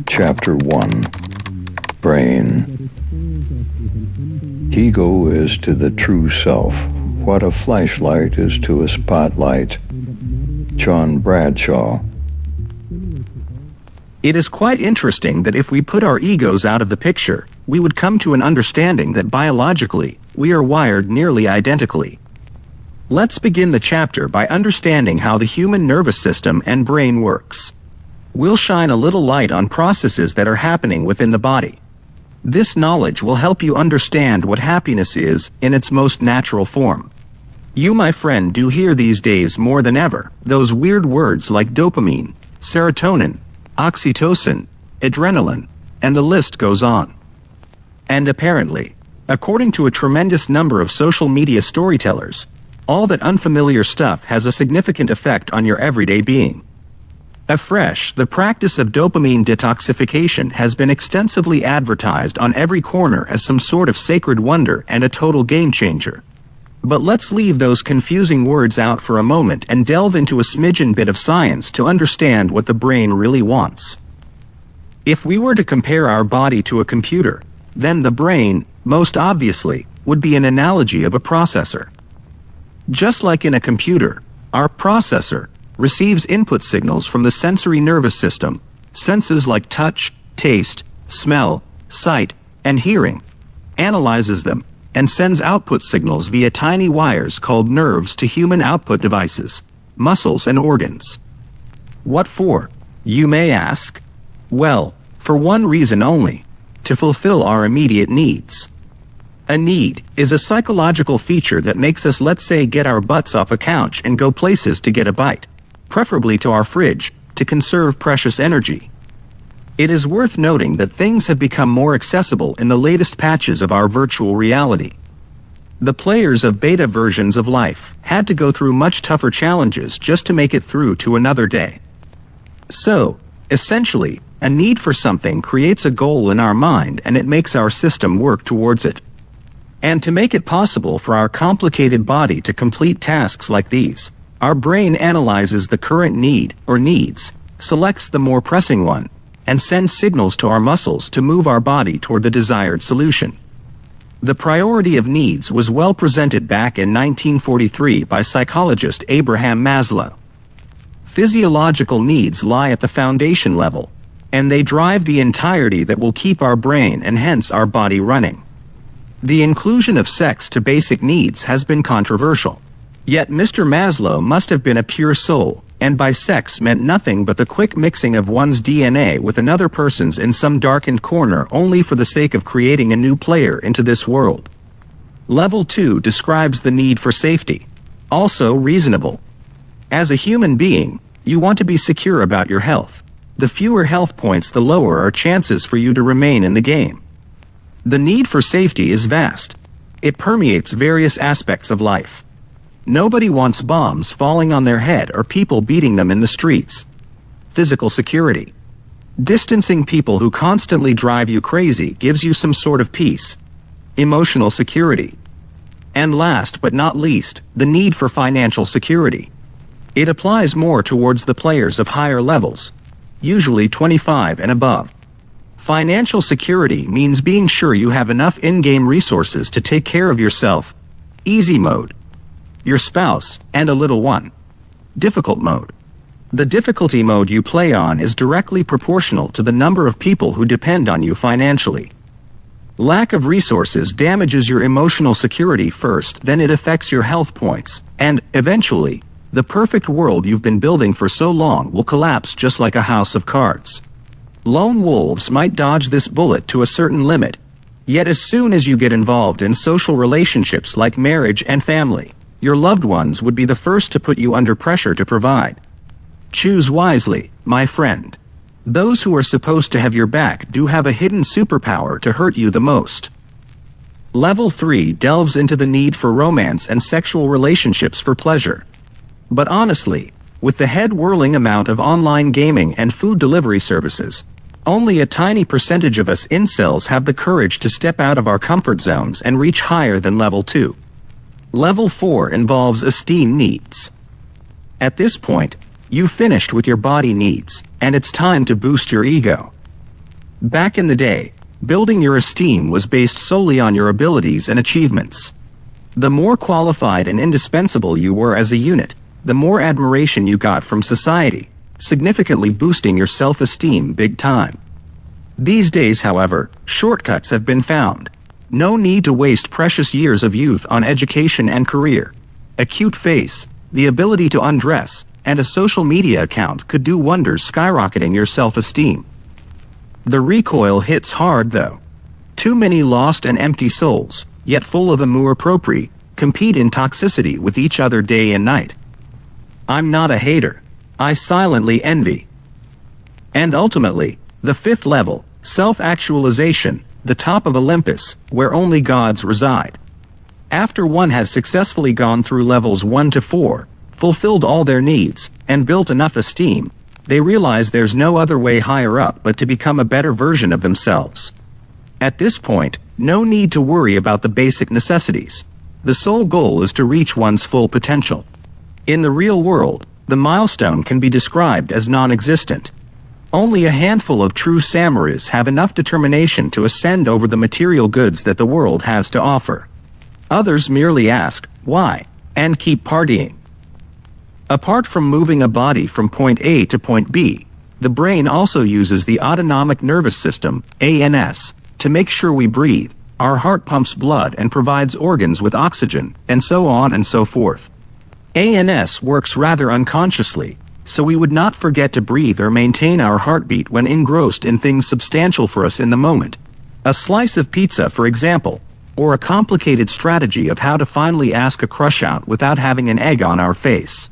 Chapter 1 Brain. Ego is to the true self what a flashlight is to a spotlight. John Bradshaw. It is quite interesting that if we put our egos out of the picture, we would come to an understanding that biologically, we are wired nearly identically. Let's begin the chapter by understanding how the human nervous system and brain works. We'll shine a little light on processes that are happening within the body. This knowledge will help you understand what happiness is in its most natural form. You, my friend, do hear these days more than ever those weird words like dopamine, serotonin, oxytocin, adrenaline, and the list goes on. And apparently, according to a tremendous number of social media storytellers, all that unfamiliar stuff has a significant effect on your everyday being. Afresh, the practice of dopamine detoxification has been extensively advertised on every corner as some sort of sacred wonder and a total game changer. But let's leave those confusing words out for a moment and delve into a smidgen bit of science to understand what the brain really wants. If we were to compare our body to a computer, then the brain, most obviously, would be an analogy of a processor. Just like in a computer, our processor receives input signals from the sensory nervous system, senses like touch, taste, smell, sight, and hearing, analyzes them, and sends output signals via tiny wires called nerves to human output devices, muscles and organs. What for, you may ask? Well, for one reason only: to fulfill our immediate needs. A need is a psychological feature that makes us, let's say, get our butts off a couch and go places to get a bite, preferably to our fridge, to conserve precious energy. It is worth noting that things have become more accessible in the latest patches of our virtual reality. The players of beta versions of life had to go through much tougher challenges just to make it through to another day. So, essentially, a need for something creates a goal in our mind and it makes our system work towards it. And to make it possible for our complicated body to complete tasks like these, our brain analyzes the current need or needs, selects the more pressing one, and sends signals to our muscles to move our body toward the desired solution. The priority of needs was well presented back in 1943 by psychologist Abraham Maslow. Physiological needs lie at the foundation level, and they drive the entirety that will keep our brain and hence our body running. The inclusion of sex to basic needs has been controversial. Yet Mr. Maslow must have been a pure soul, and by sex meant nothing but the quick mixing of one's DNA with another person's in some darkened corner only for the sake of creating a new player into this world. Level 2 describes the need for safety. Also reasonable. As a human being, you want to be secure about your health. The fewer health points, the lower are chances for you to remain in the game. The need for safety is vast. It permeates various aspects of life. Nobody wants bombs falling on their head or people beating them in the streets. Physical security. Distancing people who constantly drive you crazy gives you some sort of peace. Emotional security. And last but not least, the need for financial security. It applies more towards the players of higher levels, usually 25 and above. Financial security means being sure you have enough in-game resources to take care of yourself. Easy mode. Your spouse, and a little one. Difficult mode. The difficulty mode you play on is directly proportional to the number of people who depend on you financially. Lack of resources damages your emotional security first, then it affects your health points, and, eventually, the perfect world you've been building for so long will collapse just like a house of cards. Lone wolves might dodge this bullet to a certain limit, yet as soon as you get involved in social relationships like marriage and family, your loved ones would be the first to put you under pressure to provide. Choose wisely, my friend. Those who are supposed to have your back do have a hidden superpower to hurt you the most. Level 3 delves into the need for romance and sexual relationships for pleasure. But honestly, with the head-whirling amount of online gaming and food delivery services, only a tiny percentage of us incels have the courage to step out of our comfort zones and reach higher than level 2. Level 4 involves esteem needs. At this point, You've finished with your body needs, and it's time to boost your ego. Back in the day, building your esteem was based solely on your abilities and achievements. The more qualified and indispensable you were as a unit, the more admiration you got from society, significantly boosting your self-esteem big time. These days, however, shortcuts have been found. No need to waste precious years of youth on education and career. A cute face, the ability to undress, and a social media account could do wonders, skyrocketing your self-esteem. The recoil hits hard though. Too many lost and empty souls, yet full of amour propre, compete in toxicity with each other day and night. I'm not a hater. I silently envy. And ultimately, the fifth level, self-actualization, the top of Olympus, where only gods reside. After one has successfully gone through levels 1 to 4, fulfilled all their needs, and built enough esteem, they realize there's no other way higher up but to become a better version of themselves. At this point, no need to worry about the basic necessities. The sole goal is to reach one's full potential. In the real world, the milestone can be described as non-existent. Only a handful of true samurais have enough determination to ascend over the material goods that the world has to offer. Others merely ask, why, and keep partying. Apart from moving a body from point A to point B, the brain also uses the autonomic nervous system, ANS, to make sure we breathe, our heart pumps blood and provides organs with oxygen, and so on and so forth. ANS works rather unconsciously, so we would not forget to breathe or maintain our heartbeat when engrossed in things substantial for us in the moment. A slice of pizza, for example, or a complicated strategy of how to finally ask a crush out without having an egg on our face.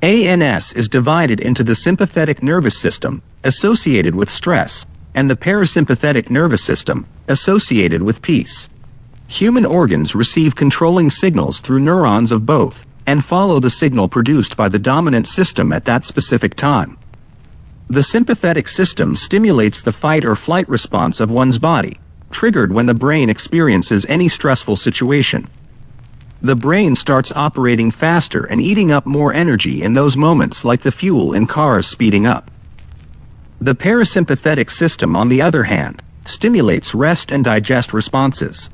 ANS is divided into the sympathetic nervous system, associated with stress, and the parasympathetic nervous system, associated with peace. Human organs receive controlling signals through neurons of both, and follow the signal produced by the dominant system at that specific time. The sympathetic system stimulates the fight or flight response of one's body, triggered when the brain experiences any stressful situation. The brain starts operating faster and eating up more energy in those moments, like the fuel in cars speeding up. The parasympathetic system, on the other hand, stimulates rest and digest responses.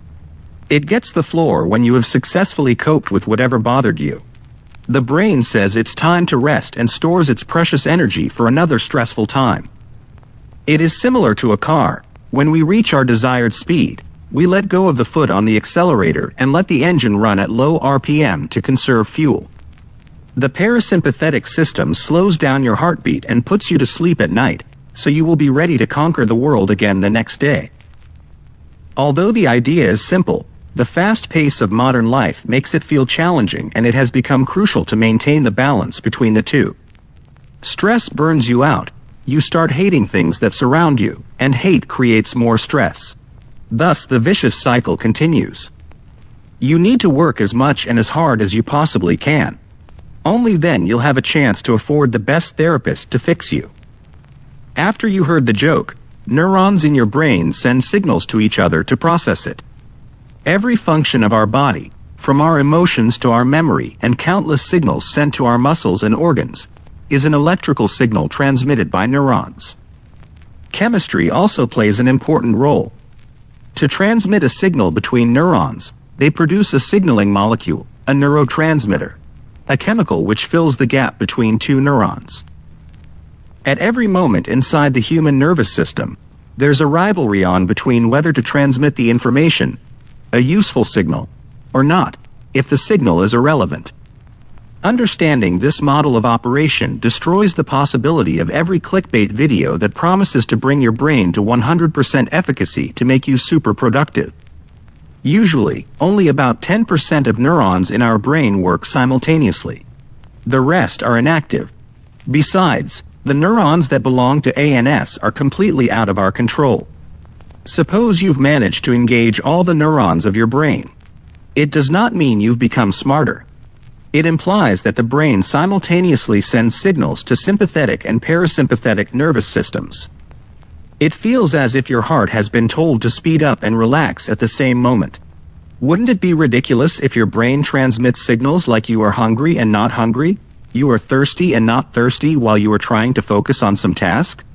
It gets the floor when you have successfully coped with whatever bothered you. The brain says it's time to rest and stores its precious energy for another stressful time. It is similar to a car. When we reach our desired speed, we let go of the foot on the accelerator and let the engine run at low RPM to conserve fuel. The parasympathetic system slows down your heartbeat and puts you to sleep at night, so you will be ready to conquer the world again the next day. Although the idea is simple, the fast pace of modern life makes it feel challenging, and it has become crucial to maintain the balance between the two. Stress burns you out. You start hating things that surround you, and hate creates more stress. Thus, the vicious cycle continues. You need to work as much and as hard as you possibly can. Only then you'll have a chance to afford the best therapist to fix you. After you heard the joke, neurons in your brain send signals to each other to process it. Every function of our body, from our emotions to our memory and countless signals sent to our muscles and organs, is an electrical signal transmitted by neurons. Chemistry also plays an important role. To transmit a signal between neurons, they produce a signaling molecule, a neurotransmitter, a chemical which fills the gap between two neurons. At every moment inside the human nervous system, there's a rivalry on between whether to transmit the information, a useful signal, or not, if the signal is irrelevant. Understanding this model of operation destroys the possibility of every clickbait video that promises to bring your brain to 100% efficacy to make you super productive. Usually, only about 10% of neurons in our brain work simultaneously. The rest are inactive. Besides, the neurons that belong to ANS are completely out of our control. Suppose you've managed to engage all the neurons of your brain. It does not mean you've become smarter. It implies that the brain simultaneously sends signals to sympathetic and parasympathetic nervous systems. It feels as if your heart has been told to speed up and relax at the same moment. Wouldn't it be ridiculous if your brain transmits signals like you are hungry and not hungry, You are thirsty and not thirsty while you are trying to focus on some task?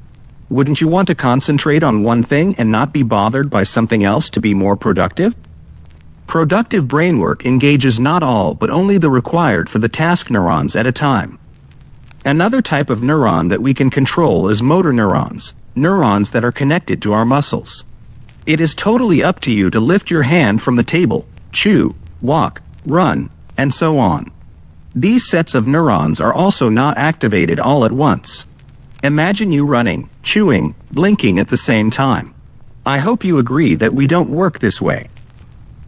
Wouldn't you want to concentrate on one thing and not be bothered by something else to be more productive? Productive brain work engages not all but only the required for the task neurons at a time. Another type of neuron that we can control is motor neurons, neurons that are connected to our muscles. It is totally up to you to lift your hand from the table, chew, walk, run, and so on. These sets of neurons are also not activated all at once. Imagine you running, chewing, blinking at the same time. I hope you agree that we don't work this way.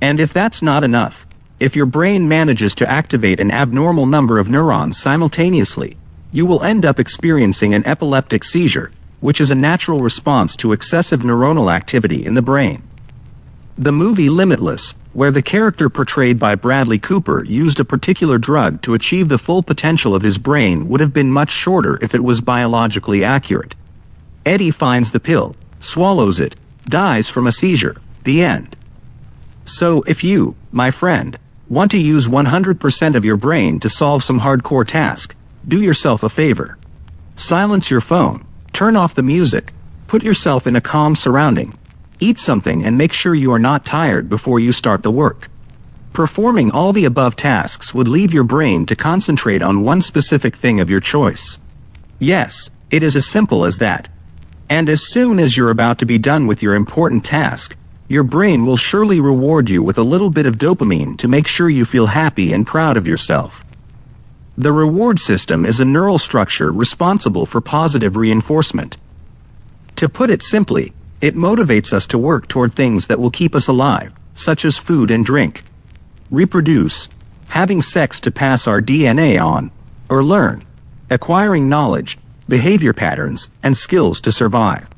And if that's not enough, if your brain manages to activate an abnormal number of neurons simultaneously, you will end up experiencing an epileptic seizure, which is a natural response to excessive neuronal activity in the brain. The movie Limitless, where the character portrayed by Bradley Cooper used a particular drug to achieve the full potential of his brain, would have been much shorter if it was biologically accurate. Eddie finds the pill, swallows it, dies from a seizure. The end. So if you, my friend, want to use 100% of your brain to solve some hardcore task, do yourself a favor. Silence your phone, turn off the music, put yourself in a calm surrounding, eat something and make sure you are not tired before you start the work. Performing all the above tasks would leave your brain to concentrate on one specific thing of your choice. Yes, it is as simple as that. And as soon as you're about to be done with your important task, your brain will surely reward you with a little bit of dopamine to make sure you feel happy and proud of yourself. The reward system is a neural structure responsible for positive reinforcement. To put it simply, it motivates us to work toward things that will keep us alive, such as food and drink, reproduce, having sex to pass our DNA on, or learn, acquiring knowledge, behavior patterns, and skills to survive.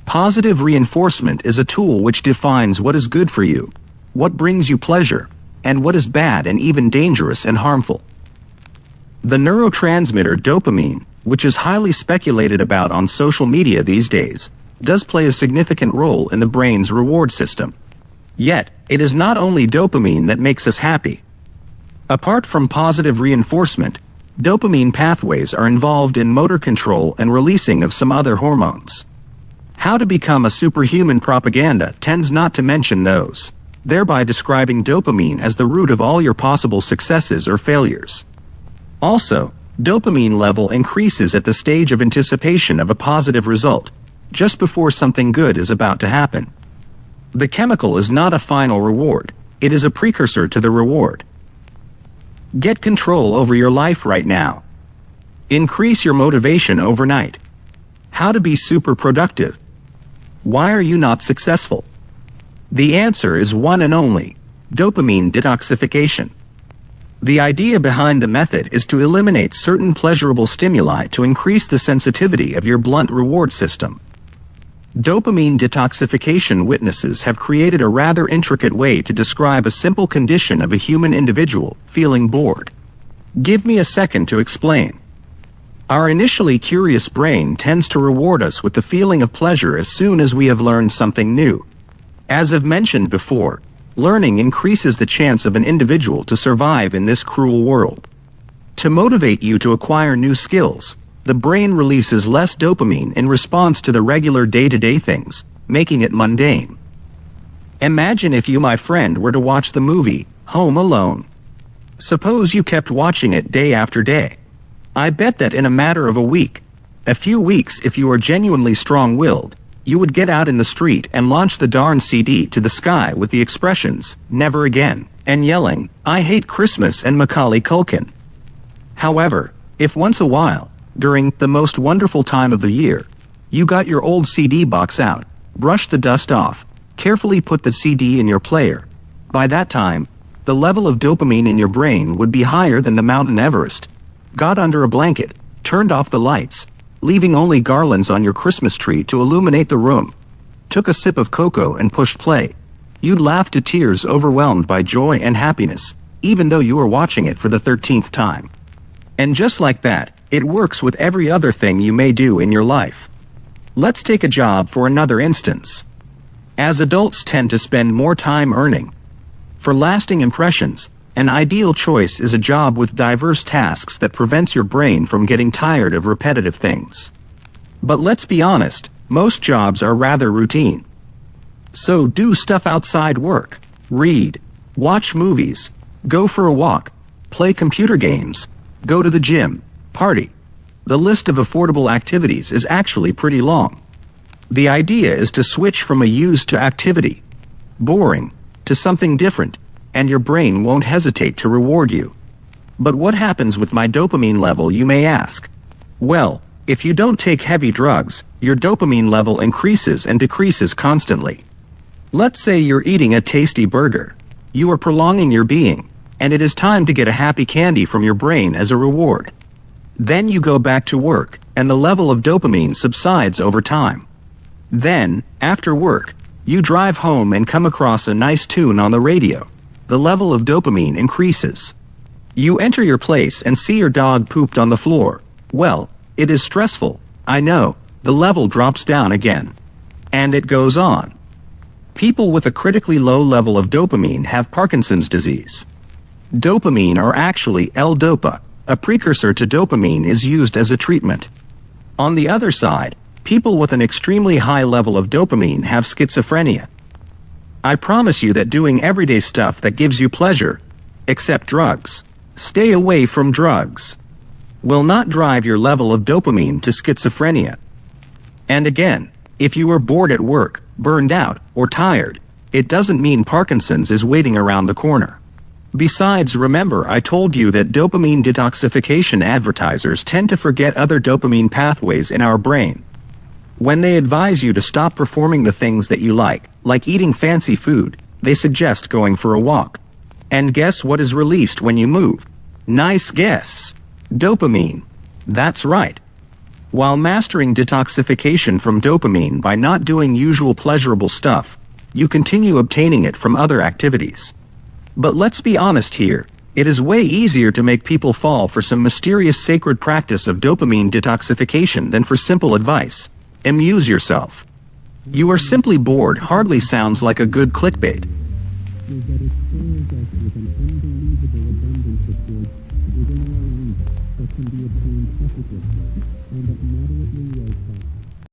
Positive reinforcement is a tool which defines what is good for you, what brings you pleasure, and what is bad and even dangerous and harmful. The neurotransmitter dopamine, which is highly speculated about on social media these days, does play a significant role in the brain's reward system. Yet, it is not only dopamine that makes us happy. Apart from positive reinforcement, dopamine pathways are involved in motor control and releasing of some other hormones. How to Become a Superhuman propaganda tends not to mention those, thereby describing dopamine as the root of all your possible successes or failures. Also, dopamine level increases at the stage of anticipation of a positive result, just before something good is about to happen. The chemical is not a final reward, it is a precursor to the reward. Get control over your life right now. Increase your motivation overnight. How to be super productive. Why are you not successful? The answer is one and only: dopamine detoxification. The idea behind the method is to eliminate certain pleasurable stimuli to increase the sensitivity of your blunt reward system. Dopamine detoxification witnesses have created a rather intricate way to describe a simple condition of a human individual feeling bored. Give me a second to explain. Our initially curious brain tends to reward us with the feeling of pleasure as soon as we have learned something new. As I've mentioned before, learning increases the chance of an individual to survive in this cruel world. To motivate you to acquire new skills, the brain releases less dopamine in response to the regular day-to-day things, making it mundane. Imagine if you, my friend, were to watch the movie Home Alone. Suppose you kept watching it day after day. I bet that in a matter of a few weeks if you are genuinely strong-willed, you would get out in the street and launch the darn CD to the sky with the expressions, "Never again," and yelling, "I hate Christmas" and Macaulay Culkin. However, if once a while, during the most wonderful time of the year, you got your old CD box out, brushed the dust off, carefully put the CD in your player, by that time, the level of dopamine in your brain would be higher than the Mountain Everest. Got under a blanket, turned off the lights, leaving only garlands on your Christmas tree to illuminate the room, took a sip of cocoa and pushed play. You'd laugh to tears, overwhelmed by joy and happiness, even though you were watching it for the 13th time. And just like that, it works with every other thing you may do in your life. Let's take a job for another instance. As adults tend to spend more time earning for lasting impressions, An ideal choice is a job with diverse tasks that prevents your brain from getting tired of repetitive things. But let's be honest, most jobs are rather routine. So do stuff outside work. Read, watch movies, go for a walk, play computer games, go to the gym, party. The list of affordable activities is actually pretty long. The idea is to switch from a use to activity, boring, to something different, and your brain won't hesitate to reward you. But what happens with my dopamine level, you may ask? Well, if you don't take heavy drugs, your dopamine level increases and decreases constantly. Let's say you're eating a tasty burger. You are prolonging your being, and it is time to get a happy candy from your brain as a reward. Then you go back to work, and the level of dopamine subsides over time. Then, after work, you drive home and come across a nice tune on the radio. The level of dopamine increases. You enter your place and see your dog pooped on the floor. Well, it is stressful, I know. The level drops down again. And it goes on. People with a critically low level of dopamine have Parkinson's disease. Dopamine, or actually L-Dopa, a precursor to dopamine, is used as a treatment. On the other side, people with an extremely high level of dopamine have schizophrenia. I promise you that doing everyday stuff that gives you pleasure, except drugs, stay away from drugs, will not drive your level of dopamine to schizophrenia. And again, if you are bored at work, burned out, or tired, it doesn't mean Parkinson's is waiting around the corner. Besides, remember I told you that dopamine detoxification advertisers tend to forget other dopamine pathways in our brain. When they advise you to stop performing the things that you like eating fancy food, they suggest going for a walk. And guess what is released when you move? Nice guess. Dopamine. That's right. While mastering detoxification from dopamine by not doing usual pleasurable stuff, you continue obtaining it from other activities. But let's be honest here, it is way easier to make people fall for some mysterious sacred practice of dopamine detoxification than for simple advice. Amuse yourself. You are simply bored hardly sounds like a good clickbait. That can be obtained effortlessly and at moderately low cost.